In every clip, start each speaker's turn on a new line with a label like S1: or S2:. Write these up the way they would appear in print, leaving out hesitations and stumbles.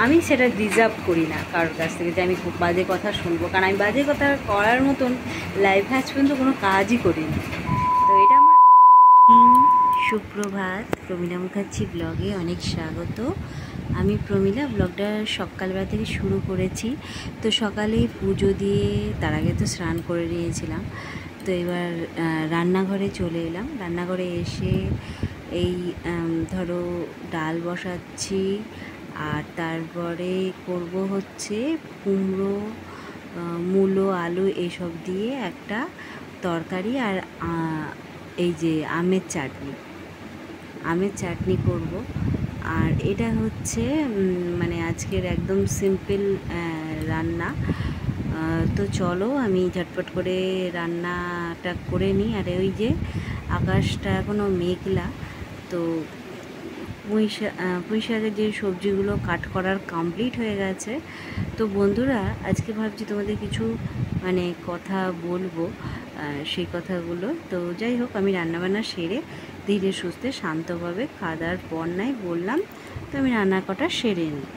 S1: আমি সেটা ডিজার্ভ করি না কারোর কাছ থেকে যে আমি খুব বাজে কথা শুনবো, কারণ আমি বাজে কথা করার মতন লাইফে আজ পর্যন্ত কোনো কাজই করিনি। তো এটা আমার সুপ্রভাত, প্রমীলা মুখার্জি ব্লগে অনেক স্বাগত। আমি প্রমীলা, ব্লগটা সকালবেলা থেকে শুরু করেছি। তো সকালে পুজো দিয়ে তার আগে তো স্নান করে নিয়েছিলাম। তো এবার রান্নাঘরে চলে এলাম। রান্নাঘরে এসে এই ধরো ডাল বসাচ্ছি, আর তারপরে করব হচ্ছে কুমড়ো, মূলো, আলু এইসব দিয়ে একটা তরকারি, আর এই যে আমের চাটনি করব। আর এটা হচ্ছে মানে আজকের একদম সিম্পল রান্না। তো চলো আমি ঝটপট করে রান্নাটা করে নিই। আর ওই যে আকাশটা এখনও মেঘলা। তো পুঁই শাকের যে সবজিগুলো কাট করার কমপ্লিট হয়ে গেছে। তো বন্ধুরা, আজকে ভাবছি তোমাদের কিছু মানে কথা বলবো, সেই কথাগুলো। তো যাই হোক, আমি রান্নাবান্না সেরে ধীরে সুস্থে শান্তভাবে খাওয়া দাওয়ার পর নাই বললাম তো আমি রান্না কটা সেরে নিই।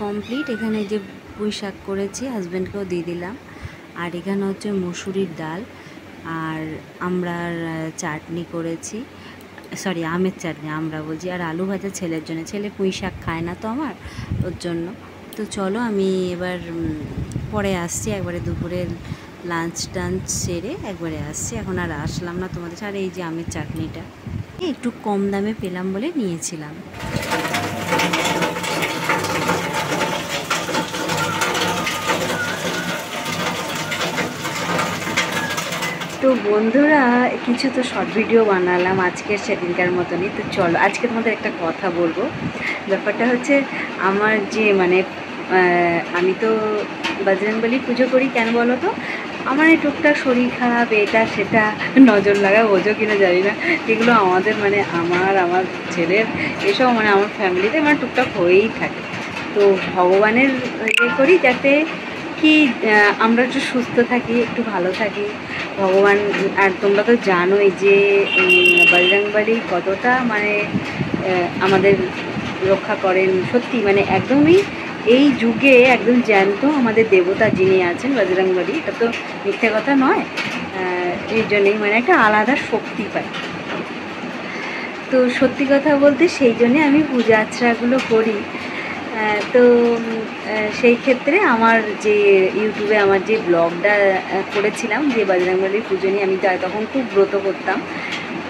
S1: কমপ্লিট। এখানে যে পুঁই শাক করেছি, হাজব্যান্ডকেও দিয়ে দিলাম। আর এখানে হচ্ছে মসুরির ডাল, আর আমড়ার চাটনি করেছি, সরি আমের চাটনি, আমরা বলছি। আর আলু ভাজা ছেলের জন্য, ছেলে পুঁই শাক খায় না তো আমার, ওর জন্য। তো চলো আমি এবার পরে আসছি, একবারে দুপুরের লাঞ্চ টাঞ্চ সেরে একবারে আসছি। এখন আর আসলাম না তোমাদের সাথে। এই যে আমের চাটনিটা একটু কম দামে পেলাম বলে নিয়েছিলাম। তো বন্ধুরা, কিছু তো শর্ট ভিডিও বানালাম আজকের সেদিনকার মতনই। তো চলো আজকে তোমাদের একটা কথা বলবো। ব্যাপারটা হচ্ছে আমার যে মানে আমি তো বজরংবলী পুজো করি, কেন বলো তো? আমার এই টুকটাক শরীর খারাপ, এটা সেটা, নজর লাগা, বোঝো কিনা জানি না, এগুলো আমাদের মানে আমার ছেলের এসব মানে আমার ফ্যামিলিতে মানে টুকটাক হয়েই থাকে। তো ভগবানের ইয়ে করি যাতে কি আমরা একটু সুস্থ থাকি, একটু ভালো থাকি। ভগবান, আর তোমরা তো জানোই যে বজরংবলী কতটা মানে আমাদের রক্ষা করেন। সত্যি মানে একদমই এই যুগে একদম জ্যান্ত আমাদের দেবতা যিনি আছেন বজরংবলী, এটা তো মিথ্যে কথা নয়। এই জন্যই মানে একটা আলাদা শক্তি পাই। তো সত্যি কথা বলতে সেই জন্যে আমি পূজা আর্চাগুলো করি। তো সেই ক্ষেত্রে আমার যে ইউটিউবে আমার যে ব্লগটা করেছিলাম যে বজরংবলীর পুজো নিয়ে, আমি তখন খুব ব্রত করতাম।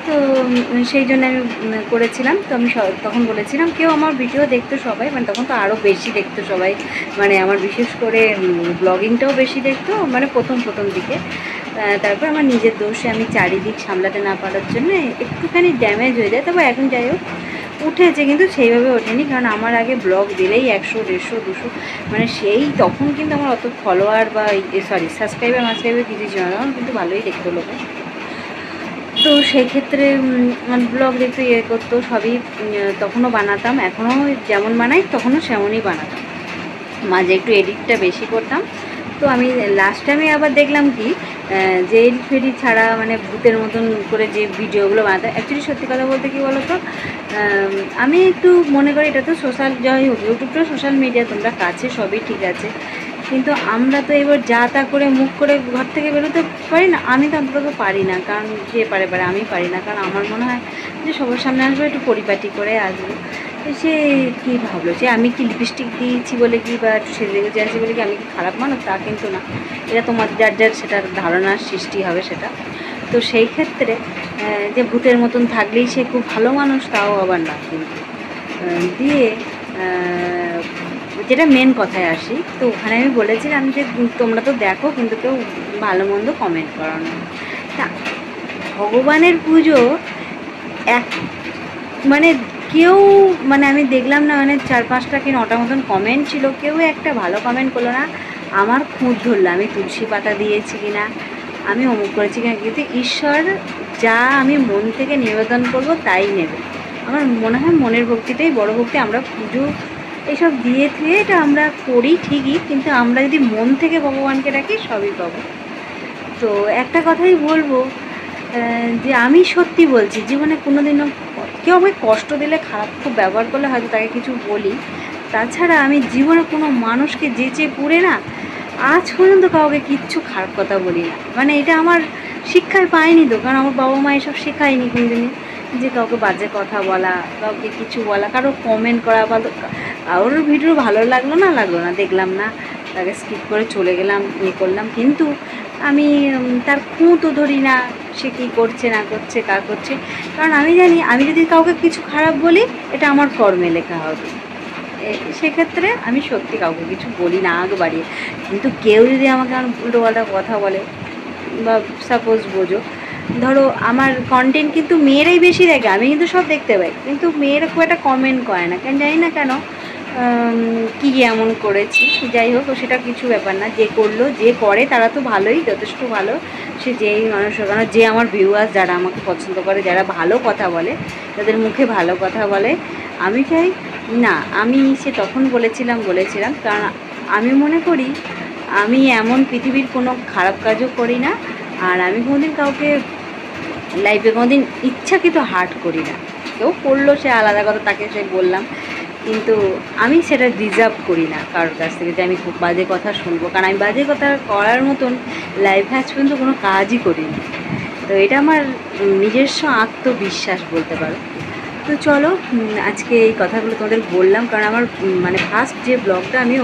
S1: তো সেই জন্য আমি করেছিলাম। তো আমি তখন বলেছিলাম, কেউ আমার ভিডিও দেখতো সবাই, মানে তখন তো আরও বেশি দেখতো সবাই, মানে আমার বিশেষ করে ব্লগিংটাও বেশি দেখতো মানে প্রথম দিকে। তারপর আমার নিজের দোষে আমি চারিদিক সামলাতে না পারার জন্য একটুখানি ড্যামেজ হয়ে যায়। তবে এখন যাই হোক উঠেছে, কিন্তু সেইভাবে ওঠেনি, কারণ আমার আগে ব্লগ দিলেই 100, 150, 200, মানে সেই তখন কিন্তু আমার অত ফলোয়ার বা সাবস্ক্রাইবার কিছু ছিল না, তখন কিন্তু ভালোই দেখতো লোকে। তো সেই ক্ষেত্রে ব্লগ দেখতে ইয়ে করতো সবই, তখনও বানাতাম, এখনও যেমন বানাই তখনও সেমনই বানাতাম, মাঝে একটু এডিটটা বেশি করতাম। তো আমি লাস্ট টাইমে আবার দেখলাম কি, যে এডিট ফেডিট ছাড়া মানে ভূতের মতন করে যে ভিডিওগুলো বানাতাম। অ্যাকচুয়ালি সত্যি কথা বলতে কী বলো তো, আমি একটু মনে করি এটা তো সোশ্যাল, যাই হোক ইউটিউবটা সোশ্যাল মিডিয়া, তোমরা কাছে সবই ঠিক আছে, কিন্তু আমরা তো এবার যা তা করে মুখ করে ঘর থেকে বেরোতে পারি না। আমি তো অন্তত পারি না, কারণ যে পারে আমি পারি না, কারণ আমার মনে হয় যে সবার সামনে আসবো একটু পরিপাটি করে আসবো। সে কী ভাবলো যে আমি কি লিপস্টিক দিয়েছি বলে কি, বা একটু সেজে গুজে আছি বলে কি আমি কি খারাপ মানুষ, তা কিন্তু না। এটা তোমার যার সেটার ধারণার সৃষ্টি হবে সেটা। তো সেই ক্ষেত্রে যে ভূতের মতন থাকলেই সে খুব ভালো মানুষ, তাও আবার না। কিন্তু দিয়ে যেটা মেন কথায় আসি, তো ওখানে আমি বলেছিলাম যে তোমরা তো দেখো কিন্তু কেউ ভালো মন্দ কমেন্ট করো না। তা ভগবানের পুজো এক মানে কেউ মানে আমি দেখলাম না, মানে 4-5টা কি 9টা মতন কমেন্ট ছিল, কেউ একটা ভালো কমেন্ট করলো না। আমার খুঁত ধরলো আমি তুলসী পাতা দিয়েছি কিনা, আমি অমুক করেছি কিনা, কিন্তু ঈশ্বর যা আমি মন থেকে নিবেদন করবো তাই নেবে। আমার মনে হয় মনের ভক্তিটাই বড় ভক্তি। আমরা পুজো এইসব দিয়ে থুয়ে এটা আমরা করি ঠিকই, কিন্তু আমরা যদি মন থেকে ভগবানকে ডাকি সবই পাবো। তো একটা কথাই বলবো, যে আমি সত্যি বলছি, জীবনে কোনোদিনও কেউ আমাকে কষ্ট দিলে, খারাপ খুব ব্যবহার করলে হয়তো তাকে কিছু বলি, তাছাড়া আমি জীবনে কোনো মানুষকে যেচে পুড়ে না আজ পর্যন্ত কাউকে কিচ্ছু খারাপ কথা বলি না। মানে এটা আমার শিক্ষায় পাইনি তো, কারণ আমার বাবা মা এসব শেখায়নি কোনোদিনই, যে কাউকে বাজে কথা বলা, কাউকে কিছু বলা, কারো কমেন্ট করা, বা কারোর ভিডিও ভালো লাগলো না দেখলাম না, তাকে স্কিপ করে চলে গেলাম, ইয়ে করলাম। কিন্তু আমি তার খুঁতও ধরি না, সে কী করছে না করছে, কার করছে, কারণ আমি জানি আমি যদি কাউকে কিছু খারাপ বলি এটা আমার কর্মে লেখা হবে। সেক্ষেত্রে আমি সত্যি কাউকে কিছু বলি না আগ বাড়িয়ে। কিন্তু কেউ যদি আমাকে উল্টোপাল্টা কথা বলে, বা সাপোজ বোঝো, ধরো আমার কন্টেন্ট কিন্তু মেয়েরাই বেশি দেখে, আমি কিন্তু সব দেখতে পাই, কিন্তু মেয়েরা খুব একটা কমেন্ট করে না, কেন জানি না কেন, কী এমন করেছি। যাই হোক, সেটা কিছু ব্যাপার না, যে করলো যে করে তারা তো ভালোই, যথেষ্ট ভালো, সে যেই মানুষ হোক, কারণ যে আমার ভিউয়ার্স যারা আমাকে পছন্দ করে, যারা ভালো কথা বলে, তাদের মুখে ভালো কথা বলে, আমি চাই না। আমি সে তখন বলেছিলাম, কারণ আমি মনে করি আমি এমন পৃথিবীর কোনো খারাপ কাজও করি না, আর আমি কোনোদিন কাউকে লাইফে কোনোদিন ইচ্ছাকৃত হার্ট করি না। কেউ করলো সে আলাদা কথা, তাকে সে বললাম, কিন্তু আমি সেটা ডিজার্ভ করি না কারোর কাছ থেকে যে আমি খুব বাজে কথা শুনবো, কারণ আমি বাজে কথা করার মতন লাইফে আজ পর্যন্ত কোনো কাজই করিনি। তো এটা আমার নিজস্ব আত্মবিশ্বাস বলতে পারো। তো চলো, আজকে এই কথাগুলো তোমাদের বললাম, কারণ আমার মানে ফার্স্ট যে ব্লগটা আমি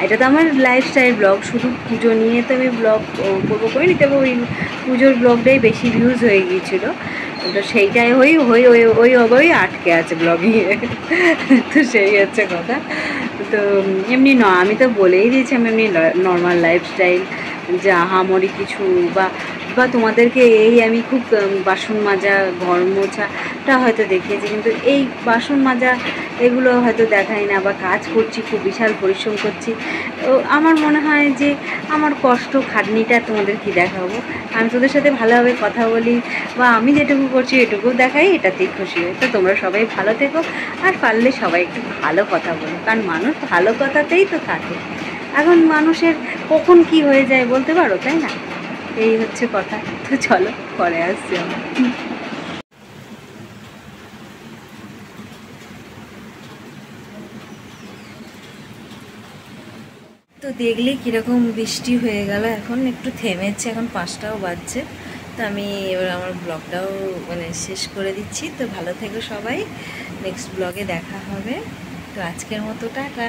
S1: এটা তো আমার লাইফস্টাইল ব্লগ, শুধু পুজো নিয়ে তো আমি ব্লগ করিনি, তবে ওই পুজোর ব্লগটাই বেশি ভিউজ হয়ে গিয়েছিলো, তো সেইটাই ওইভাবেই আটকে আছে ব্লগিংয়ে। তো সেই হচ্ছে কথা। তো এমনি আমি তো বলেই দিয়েছি আমি এমনি নর্মাল লাইফস্টাইল, যে আহামরি কিছু বা তোমাদেরকে আমি খুব বাসন মাজা, ঘর মোছাটা হয়তো দেখিয়েছি, কিন্তু এই বাসন মাজা এগুলো হয়তো দেখাই না, বা কাজ করছি খুব বিশাল পরিশ্রম করছি। তো আমার মনে হয় যে আমার কষ্ট খাটনিটা তোমাদের কি দেখাবো, আমি তোদের সাথে ভালোভাবে কথা বলি, বা আমি যেটুকু করছি এটুকু দেখাই, এটাতেই খুশি হই। তো তোমরা সবাই ভালো থেকো, আর পারলে সবাই একটু ভালো কথা বলো, কারণ মানুষ ভালো কথাতেই তো থাকে। এখন মানুষের কখন কি হয়ে যায় বলতে পারো, তাই না? এই হচ্ছে কথা। তো চলো, পরে আসছি আমরা। তো দেখলে কীরকম বৃষ্টি হয়ে গেল, এখন একটু থেমেছে, এখন 5টাও বাজছে। তো আমি এবার আমার ব্লগটাও মানে শেষ করে দিচ্ছি। তো ভালো থেকো সবাই, নেক্সট ব্লগে দেখা হবে। তো আজকের মতো টাটা।